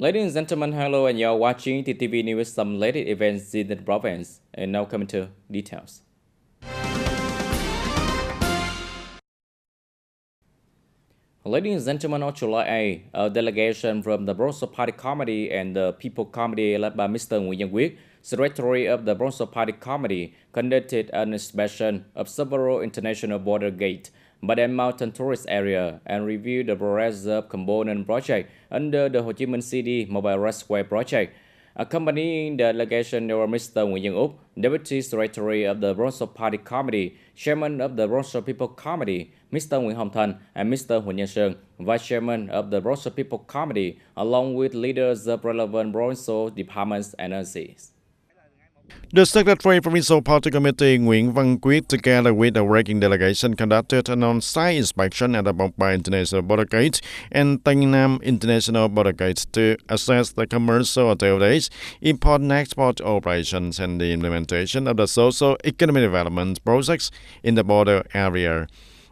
Ladies and gentlemen, hello, and you're watching TTV News, some latest events in the province. And now coming to details. Ladies and gentlemen, on July 8, a delegation from the Bronzo Party Committee and the People Committee led by Mr. Nguyễn Văn Quyết, Secretary of the Bronzo Party Committee, conducted an inspection of several international border gates by the mountain tourist area and reviewed the progress of component project under the Ho Chi Minh City Mobile Raceway project. Accompanying the delegation were Mr. Nguyễn Văn Úc, Deputy Secretary of the Bronzo Party Committee, Chairman of the Bronzo People Committee, Mr. Nguyễn Hồng Thành, and Mr. Huỳnh Nhân Sơn, Vice Chairman of the Bronzo People Committee, along with leaders of relevant Bronzo departments and agencies. The Secretary Provincial Party Committee Nguyễn Văn Quyết, together with the working delegation, conducted an on-site inspection at the Mộc International Border Gate and TayNinhTV International Border Gate to assess the commercial activities, import and export operations, and the implementation of the socio-economic development projects in the border area.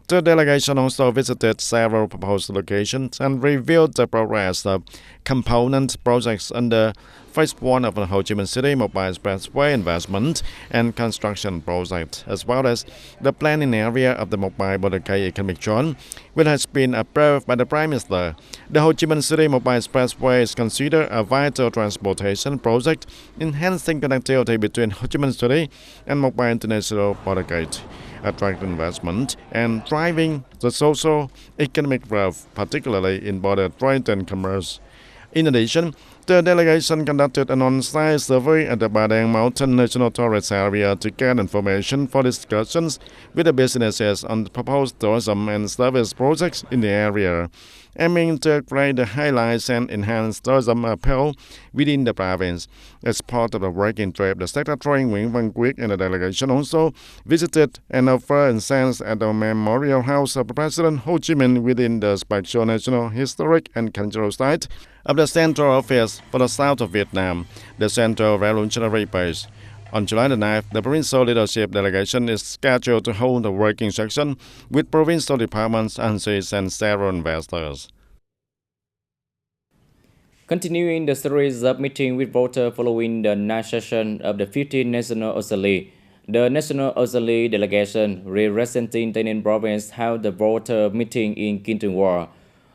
The delegation also visited several proposed locations and reviewed the progress of component projects under Phase 1 of the Ho Chi Minh City Mobile Expressway investment and construction project, as well as the planning area of the Mobile Border Gate Economic Zone, which has been approved by the Prime Minister. The Ho Chi Minh City Mobile Expressway is considered a vital transportation project, enhancing connectivity between Ho Chi Minh City and Mobile International Border Gate, attracting investment and driving the social economic growth, particularly in border trade and commerce. In addition, the delegation conducted an on-site survey at the Badang Mountain National Tourist Area to get information for discussions with the businesses on the proposed tourism and service projects in the area, aiming to create the highlights and enhance tourism appeal within the province. As part of the working trip, the Secretary Nguyễn Văn Quyết and the delegation also visited and offered incense at the Memorial House of President Ho Chi Minh within the Special National Historic and Cultural Site of the Central Office for the South of Vietnam, the Central Revolutionary Base. On July the 9th, the provincial leadership delegation is scheduled to hold a working session with provincial departments, agencies, and several investors. Continuing the series of meetings with voters following the ninth session of the 15th National Assembly, the National Assembly delegation representing TayNinhTV province held the voter meeting in Kinh Trường War.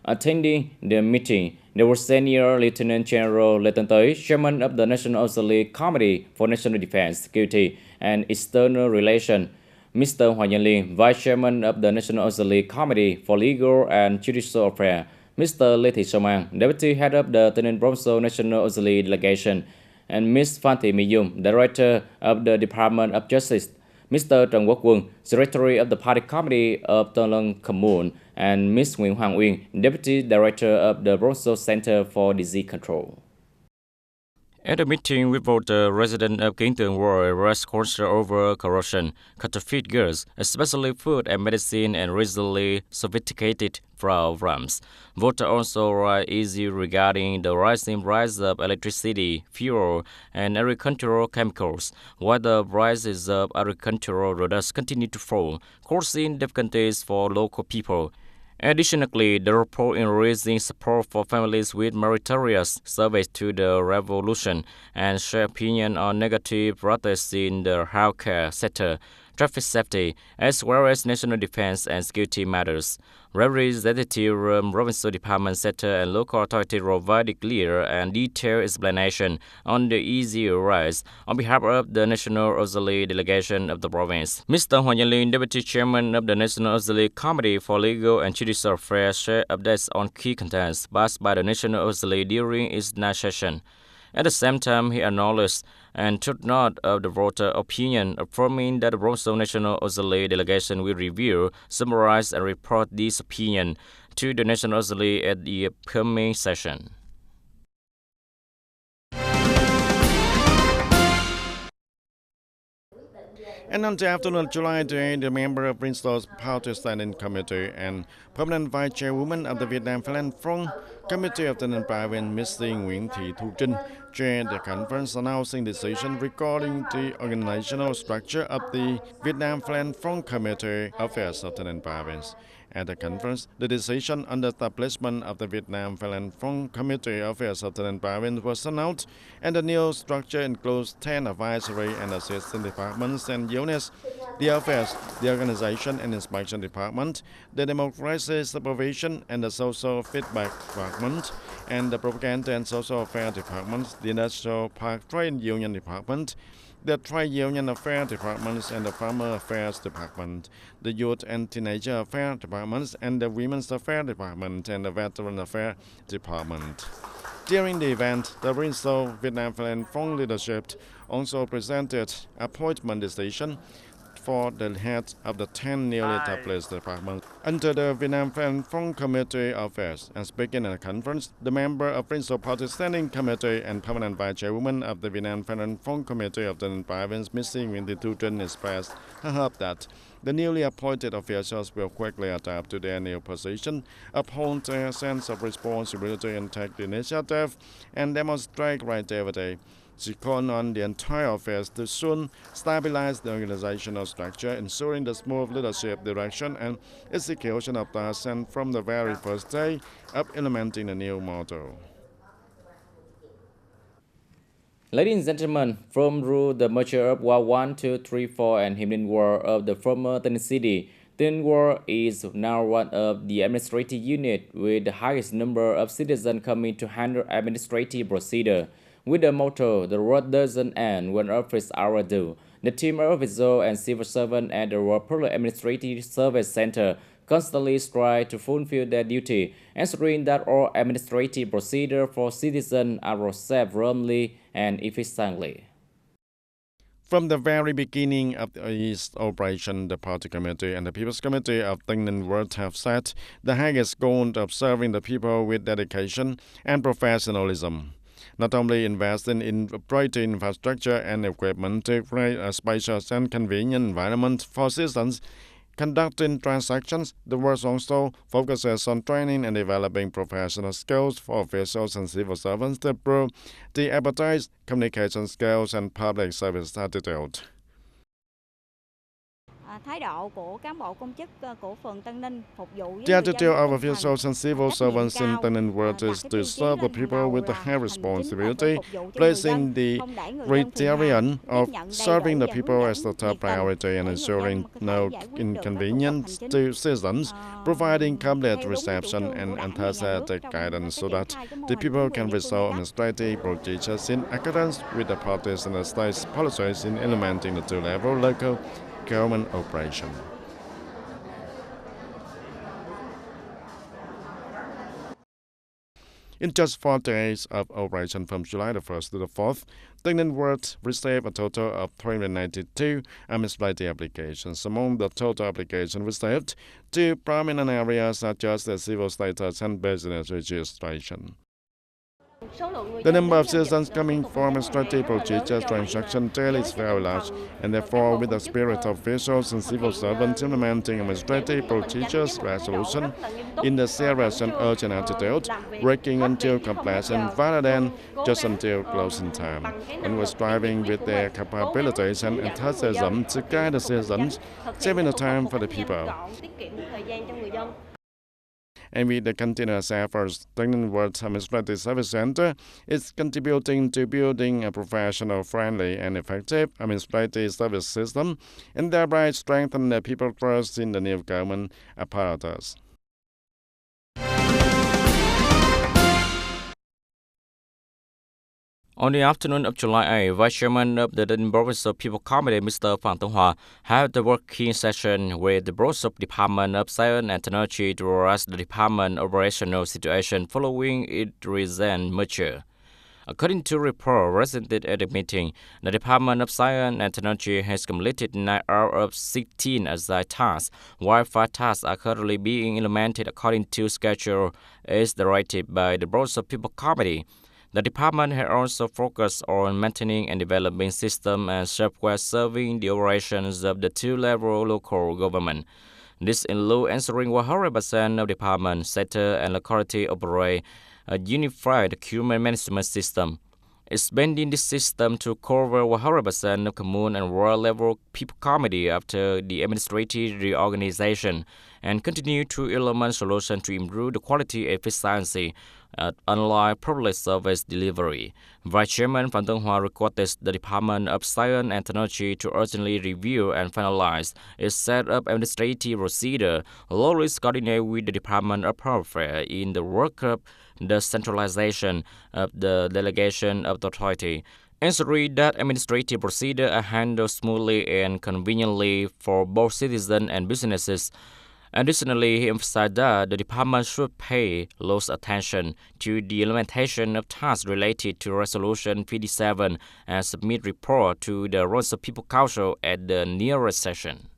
Attending the meeting, there was Senior Lieutenant General Lê Tấn Tới, Chairman of the National Assembly Committee for National Defense, Security, and External Relations, Mr. Hoàng Nhân Liên, Vice Chairman of the National Assembly Committee for Legal and Judicial Affairs, Mr. Lê Thị Sông An, Deputy Head of the TayNinhTV Provincial National Assembly Delegation, and Ms. Phan Thị Mỹ Dung, Director of the Department of Justice, Mr. Trần Quốc Quân, Secretary of the Party Committee of Tân Lân Commune, and Ms. Nguyễn Hoàng Uyên, Deputy Director of the Bronzo Center for Disease Control. At a meeting with voters, residents of Kinh Tường were raised concern over corruption, counterfeit goods, especially food and medicine, and recently sophisticated programs. Voters also raised issues regarding the rising price of electricity, fuel, and agricultural chemicals, while the prices of agricultural products continue to fall, causing difficulties for local people. Additionally, the report in raising support for families with meritorious service to the revolution and share opinion on negative practices in the healthcare sector, traffic safety, as well as national defense and security matters. Representatives from provincial department sector and local authority provided clear and detailed explanation on the issue raised on behalf of the National Assembly delegation of the province. Mr. Hoàng Nhân Liên, Deputy Chairman of the National Assembly Committee for Legal and Judicial Affairs, shared updates on key contents passed by the National Assembly during its ninth session. At the same time, he acknowledged and took note of the voter opinion, affirming that the Bronzo National Assembly delegation will review, summarize, and report this opinion to the National Assembly at the upcoming session. And on the afternoon of July 8, the member of Provincial Party Standing Committee and permanent Vice Chairwoman of the Vietnam Philanthropic Front Committee of the Province, Ms. Nguyễn Thị Thu Trinh, chaired the conference announcing decision regarding the organizational structure of the Vietnam Philanthropic Front Committee Affairs of the Province. At the conference, the decision on the establishment of the Vietnam Thailand Front Committee Affairs of the Province was announced, and the new structure includes 10 advisory and assistant departments and units: the affairs, the organization and inspection department, the democracy supervision and the social feedback department, and the propaganda and social affairs department, the industrial park trade union department, the Trade Union Affairs Departments and the Farmer Affairs Department, the Youth and Teenager Affairs Departments and the Women's Affairs Department and the Veteran Affairs Department. During the event, the Provincial Vietnam Thailand Front leadership also presented appointment decision for the heads of the 10 newly established departments under the Vietnam Thailand Front Committee Affairs. And speaking at the conference, the member of Provincial Party Standing Committee and permanent vice chairwoman of the Vietnam Thailand Front Committee of the Province, Ms. Nguyen Thu Trinh, expressed her hope that the newly appointed officials will quickly adapt to their new position, uphold their sense of responsibility and take the initiative, and demonstrate creativity. She called on the entire affairs to soon stabilize the organizational structure, ensuring the smooth leadership, direction, and execution of tasks and from the very first day of implementing the new model. Ladies and gentlemen, from rule the merger of Ward 1, 2, 3, 4 and Him Ninh Ward of the former Tân City, Tân Ward is now one of the administrative units with the highest number of citizens coming to handle administrative procedure. With the motto, the road doesn't end when office hours do, the team of officials and civil servants at the World Public Administrative Service Center constantly strive to fulfill their duty, ensuring that all administrative procedures for citizens are processed promptly and efficiently. From the very beginning of its operation, the Party Committee and the People's Committee of TayNinhTV have set the highest goal of serving the people with dedication and professionalism. Not only investing in operating infrastructure and equipment to create a spacious and convenient environment for citizens conducting transactions, the work also focuses on training and developing professional skills for officials and civil servants to improve the expertise, communication skills, and public service attitude. The attitude of officials and civil servants in TayNinhTV is to serve the people with a high responsibility, placing the criterion of serving the people as the top priority and ensuring no inconvenience to citizens, providing complete reception and enthusiastic guidance so that the people can resolve administrative procedures in accordance with the parties and the state's policies in implementing the two-level local government operation. In just 4 days of operation from July the 1st to the 4th, TayNinhTV received a total of 392 administrative applications. Among the total applications received, 2 prominent areas such as the civil status and business registration. The number of citizens coming for administrative procedures transaction daily is very large, and therefore, with the spirit of officials and civil servants implementing administrative procedures resolution in the serious and urgent attitude, working until completion rather than just until closing time, and was striving with their capabilities and enthusiasm to guide the citizens, saving the time for the people. And with the continuous efforts, TayNinhTV Administrative Service Center is contributing to building a professional, friendly, and effective administrative service system, and thereby strengthen the people's trust in the new government apparatus. On the afternoon of July 8, Vice Chairman of the Provincial People Committee, Mr. Pham Thong Hoa, held the working session with the Provincial Department of Science and Technology to address the department operational situation following its recent merger. According to a report presented at the meeting, the Department of Science and Technology has completed 9 out of 16 assigned tasks, while 5 tasks are currently being implemented according to schedule as directed by the Provincial People Committee. The department has also focused on maintaining and developing systems and software serving the operations of the two-level local government. This includes ensuring 100% of department, sector, and locality operate a unified document management system. expanding the system to cover 100% of commune and world-level people committee after the administrative reorganization, and continue to implement solutions to improve the quality and efficiency at online public service delivery. Vice Chairman Phan Tân Hoa requested the Department of Science and Technology to urgently review and finalize its set up administrative procedure, closely coordinate with the Department of Public Affairs in the work of the centralization of the delegation of the authority, ensuring that administrative procedures are handled smoothly and conveniently for both citizens and businesses. Additionally, he emphasized that the department should pay close attention to the implementation of tasks related to Resolution 57 and submit report to the Royal People Council at the nearest session.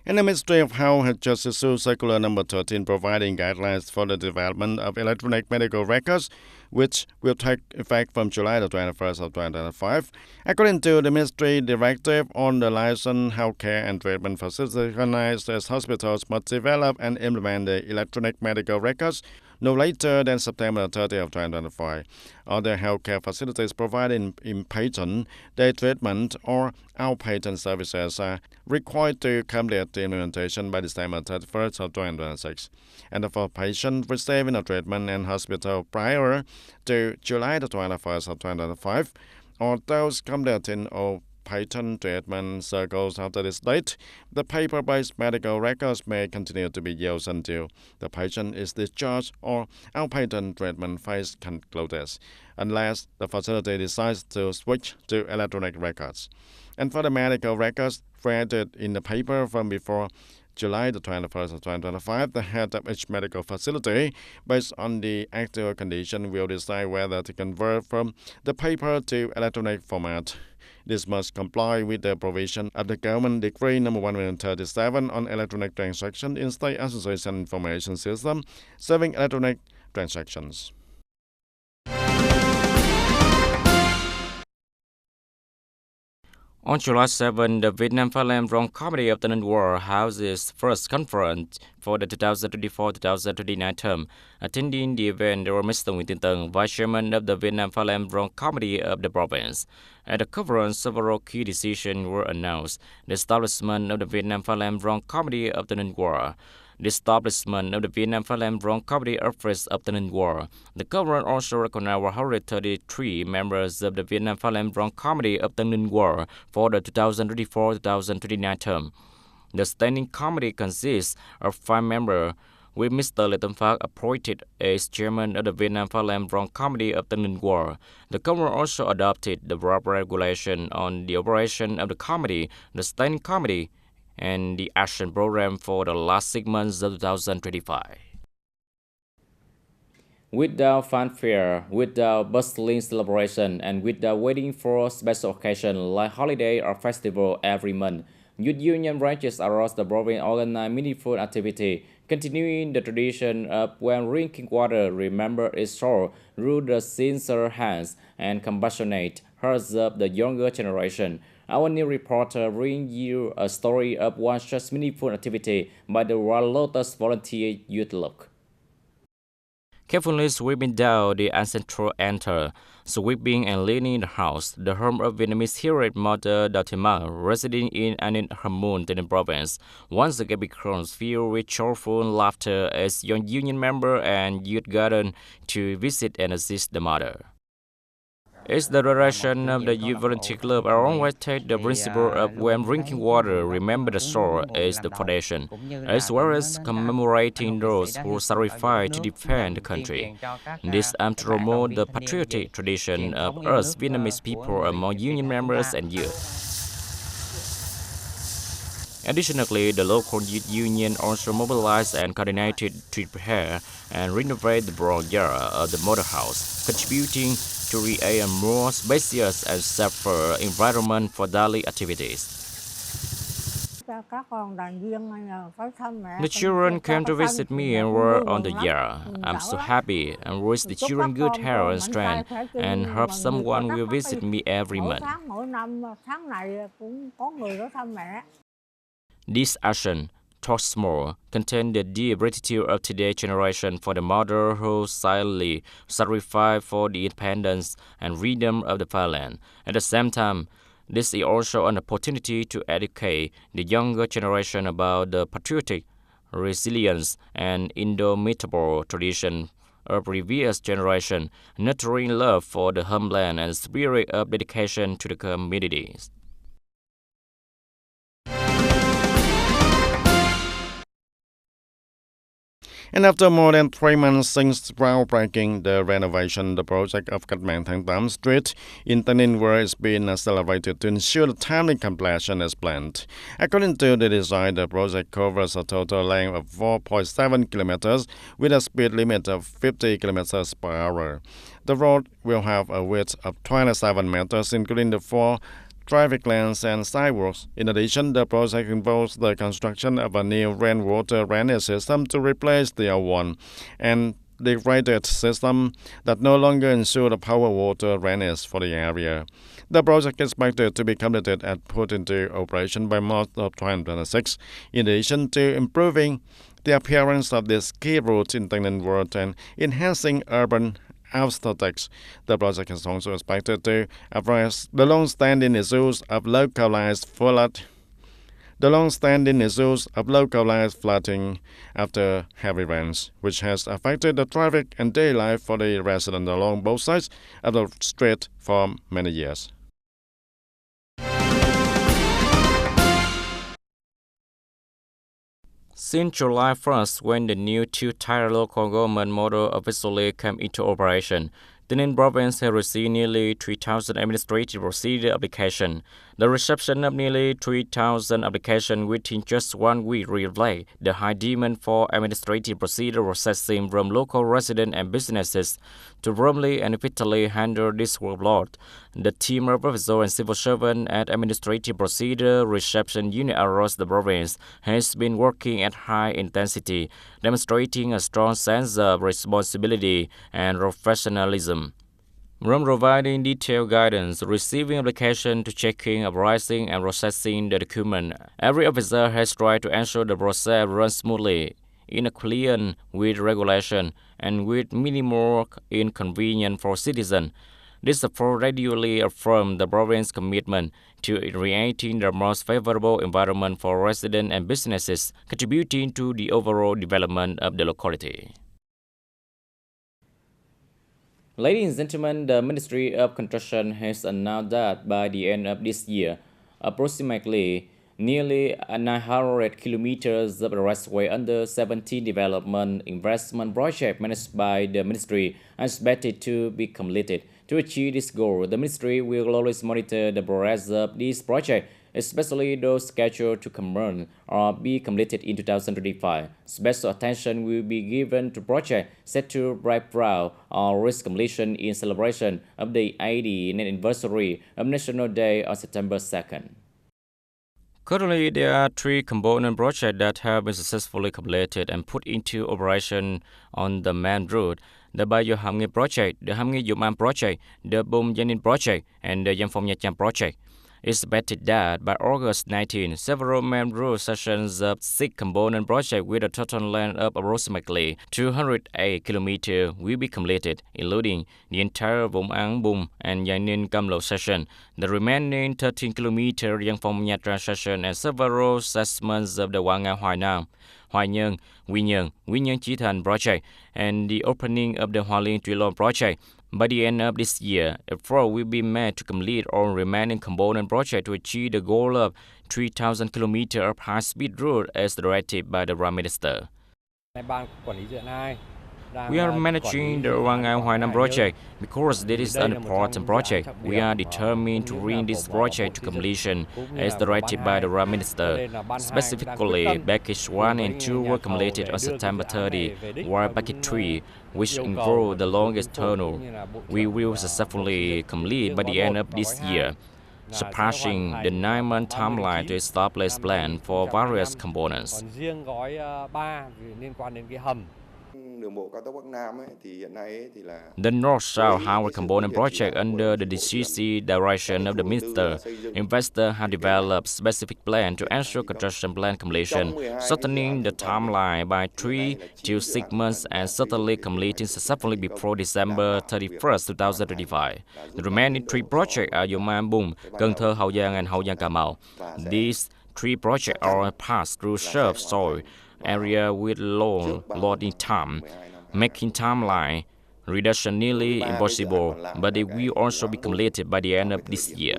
And the Ministry of Health has just issued Circular Number 13 providing guidelines for the development of electronic medical records, which will take effect from July the 21st of 2005. According to the Ministry Directive on the licensed healthcare and treatment facilities, recognized as hospitals must develop and implement the electronic medical records no later than September 30 of 2025. Other healthcare facilities providing inpatient, day treatment, or outpatient services are required to complete the implementation by December 31st of 2026. And for patients receiving a treatment in hospital prior to July the 21st of 2025, or those completing or patent treatment circles after this date, the paper-based medical records may continue to be used until the patient is discharged or outpatient treatment phase concludes, unless the facility decides to switch to electronic records. And for the medical records created in the paper from before July the 21st of 2025, the head of each medical facility, based on the actual condition, will decide whether to convert from the paper to electronic format. This must comply with the provision of the Government Decree No. 137 on electronic transactions in State Association Information System, serving electronic transactions. On July 7, the Vietnam Film Committee of the World held its first conference for the 2024-2029 term. Attending the event, there were Mr. Nguyễn Tiến Tân, Vice Chairman of the Vietnam Film Committee of the province. At the conference, several key decisions were announced. The establishment of the Vietnam Film Committee of the World, the establishment of the Vietnam Film Committee Office of the World. The government also recognized 133 members of the Vietnam Film Committee of the World for the 2024-2029 term. The standing committee consists of 5 members, with Mr. Lê Tấn Phát appointed as chairman of the Vietnam Film Committee of the World. The government also adopted the draft regulation on the operation of the committee, the standing committee, and the action program for the last 6 months of 2025. Without fanfare, without bustling celebration, and without waiting for a special occasion like holiday or festival every month, youth union branches across the province organize meaningful activity, continuing the tradition of when drinking water remember its soul through the sincere hands and compassionate hearts of the younger generation. Our new reporter brings you a story of one such meaningful activity by the Royal Lotus Volunteer Youth Look. Carefully sweeping down the ancestral altar, sweeping and cleaning the house, the home of Vietnamese hero Mother Datima, residing in An Hamun, Tây province, once again becomes filled with joyful laughter as young union member and youth garden to visit and assist the mother. It's the direction of the Youth Volunteer Club always take the principle of when drinking water, remember the soul as the foundation, as well as commemorating those who sacrificed to defend the country. This aims to promote the patriotic tradition of us Vietnamese people among union members and youth. Additionally, the local youth union also mobilized and coordinated to prepare and renovate the bronze yard of the mother house, contributing to create a more spacious and safer environment for daily activities. The children came to visit me and were on the yard. I'm so happy and wish the children good health and strength and hope someone will visit me every month. This action talks more, contain the deep gratitude of today's generation for the mother who silently sacrificed for the independence and freedom of the fatherland. At the same time, this is also an opportunity to educate the younger generation about the patriotic resilience and indomitable tradition of previous generation, nurturing love for the homeland and spirit of dedication to the communities. And after more than 3 months since groundbreaking, the project of TayNinhTV Street in TayNinhTV is being accelerated to ensure the timely completion as planned. According to the design, the project covers a total length of 4.7 kilometers with a speed limit of 50 kilometers per hour. The road will have a width of 27 meters, including the 4 traffic lanes and sidewalks. In addition, the project involves the construction of a new rainwater drainage system to replace the old one, and the graded system that no longer ensures the power water drainage for the area. The project is expected to be completed and put into operation by March of 2026. In addition to improving the appearance of this key route in TayNinhTV and enhancing urban aesthetics, the project is also expected to address the long-standing issues of localized flooding after heavy rains, which has affected the traffic and daily life for the residents along both sides of the street for many years. Since July 1st, when the new two-tier local government model officially came into operation, TayNinhTV province has received nearly 3,000 administrative procedure applications. The reception of nearly 3,000 applications within just 1 week reflects the high demand for administrative procedure processing from local residents and businesses. To promptly and efficiently handle this workload, the team of professors and civil servants at Administrative Procedure Reception Unit across the province has been working at high intensity, demonstrating a strong sense of responsibility and professionalism. From providing detailed guidance, receiving application to checking, authorizing, and processing the document, every officer has tried to ensure the process runs smoothly, in accordance with regulation, and with minimal inconvenience for citizens. This approach regularly affirms the province's commitment to creating the most favorable environment for residents and businesses, contributing to the overall development of the locality. Ladies and gentlemen, the Ministry of Construction has announced that by the end of this year, approximately nearly 900 kilometers of raceway under 17 development investment projects managed by the Ministry are expected to be completed. To achieve this goal, the Ministry will always monitor the progress of these projects, especially those scheduled to commence or be completed in 2025. Special attention will be given to projects set to break ground or reach completion in celebration of the 80th anniversary of National Day on September 2nd. Currently, there are 3 component projects that have been successfully completed and put into operation on the main route: the Bayo Hamngi project, the Hamngi Yuman project, the Bum Yanin project, and the Yangfong Yachang project. It's expected that by August 19, several main road sections of 6 component projects with a total length of approximately 208 kilometers will be completed, including the entire Vung Ang Bum and Yanin Kamlo section, the remaining 13 kilometers Yangfong Nhatra section, and several segments of the Wangang Hoi Nam, Hoi Nhơn, Quy Nhơn Chí Thành project, and the opening of the Hoa Liên Tuy Lon project. By the end of this year, effort will be made to complete all remaining component projects to achieve the goal of 3,000 kilometers of high-speed road as directed by the Prime Minister. We are managing the Wangang Hoi Nam project because this is an important project. We are determined to bring this project to completion as directed by the Prime Minister. Specifically, package 1 and 2 were completed on September 30, while package 3, which involved the longest tunnel, we will successfully complete by the end of this year, surpassing the 9-month timeline to establish plan for various components. The North-South Highway Component Project under the DCC direction of the Minister, investors have developed specific plan to ensure construction plan completion, shortening the timeline by 3 to 6 months and certainly completing successfully before December 31st, 2025. The remaining 3 projects are Yoma Bum, Cần Thơ, Hậu Giang and Hậu Giang Cà Mau. These 3 projects are passed through subsoil area with low loading time, making timeline reduction nearly impossible, but they will also be completed by the end of this year.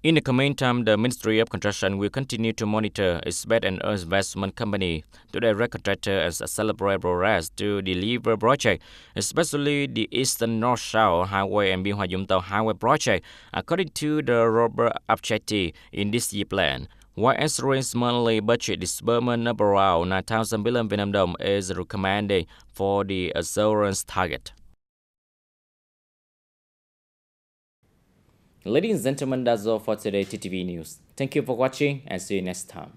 In the coming time, the Ministry of Construction will continue to monitor its bed and investment company to direct contractors and accelerate progress to deliver projects, especially the Eastern North-South Highway and Biên Hòa Vũng Tàu Highway project, according to the robust objective in this year plan. While ensuring monthly budget disbursement of around 9,000 billion Vietnam dong is recommended for the assurance target. Ladies and gentlemen, that's all for today TTV News. Thank you for watching and see you next time.